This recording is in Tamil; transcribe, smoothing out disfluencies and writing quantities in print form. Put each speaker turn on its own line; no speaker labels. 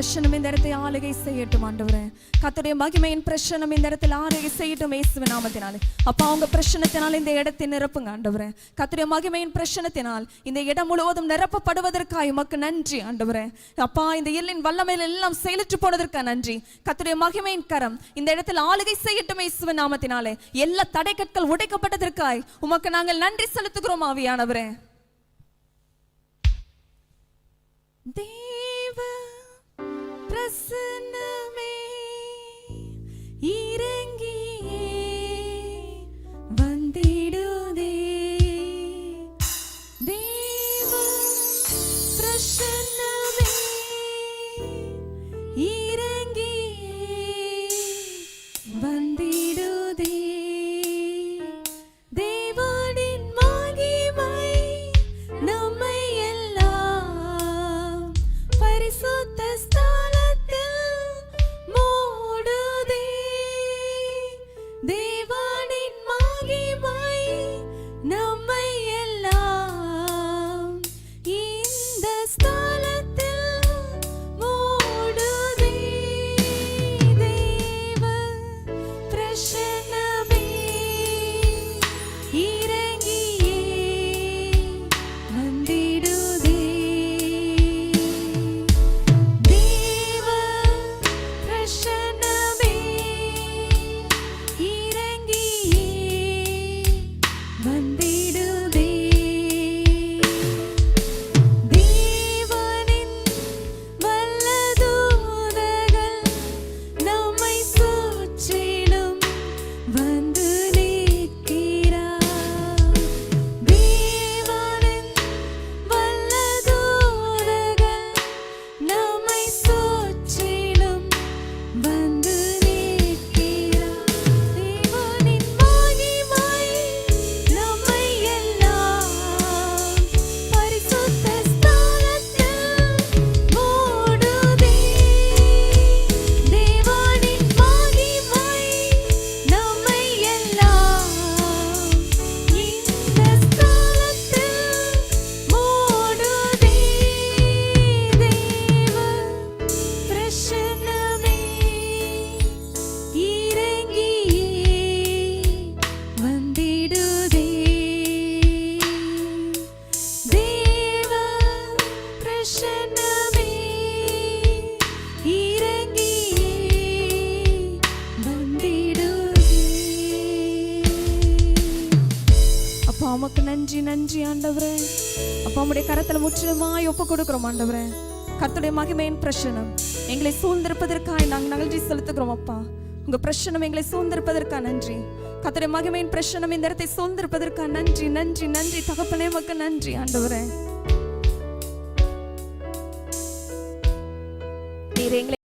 பிரசன்னம் இந்த இடத்தை ஆளுகை செய்யட்டும் ஆண்டவரே. கர்த்தருடைய மகிமையின் பிரசன்னம் இந்த இடத்தில் ஆளுகை செய்யட்டும் இயேசுவின் நாமத்தினாலே. அப்பா உங்க பிரசன்னத்தினால் இந்த இடத்தை நிரப்புங்க ஆண்டவரே. கர்த்தருடைய மகிமையின் பிரசன்னத்தினால் இந்த இடம் முழுவதும் நிரப்பப்படுவதற்காக உமக்கு நன்றி ஆண்டவரே. அப்பா இந்த எல்லின் வல்லமையில் எல்லாம் செயலற்று போனதற்காக நன்றி. கர்த்தருடைய மகிமையின் கரம் இந்த இடத்தில் ஆளுகை செய்யட்டும் இயேசுவின் நாமத்தினாலே. எல்லா தடைக்கற்கள் உடைக்கப்பட்டதற்காக உமக்கு நாங்கள் நன்றி செலுத்துகிறோம் ஆவியானவரே. தேவ பிரசன்னமே இறங்கியே வந்திடுதே. தேவ பிரசன்னமே இறங்கியே வந்திடுதே. தேவனின் மகிமை நம்மை எல்லாம் பரிசுத்த ஸ்தலத்தில் மூடுதே. தேவனின் மகிமை நம்மை எல்லாம் இந்த ஸ்தலத்தில் மூடுதே. தேவ பிரசன்னமே இறங்கியே வந்திடுதே. தேவ பிரசன்னமே இறங்கியே வந்திடுதே. தேவனின் வல்ல தூதர்கள் நம்மை சுற்றிலும் வந்து நிற்கிறார். தேவனின் வல்ல தூதர்கள் நம்மை சுற்றிலும் வந்து நிற்கிறார். தேவனின் மகிமை நம்மை எல்லாம் பரிசுத்த ஸ்தலத்தில் மூடுதே. தேவனின் மகிமை நம்மை எல்லாம் இந்த ஸ்தலத்தில் மூடுதே. தேவ பிரசன்னமே இறங்கியே வந்திடுதே. தேவ பிரசன்னமே இறங்கியே வந்திடுதே. அப்பா உமக்கு நன்றி நன்றி ஆண்டவரே. அப்பா உம்முடைய கரத்துல முற்றிலுமாய் ஒப்பு கொடுக்கிறோம் ஆண்டவரே. கர்த்தருடைய மகிமையின் பிரசன்னம் எங்களை சூழ்ந்திருப்பதற்காக நாங்கள் நன்றி செலுத்துகிறோம் அப்பா. உங்க பிரசன்னம் எங்களை சூழ்ந்திருப்பதற்காக நன்றி. கர்த்தருடைய மகிமையின் பிரசன்னம் இந்த இடத்தை சூழ்ந்திருப்பதற்காக நன்றி நன்றி நன்றி தகப்பனே உமக்கு நன்றி ஆண்டவரே. நீர் எங்களை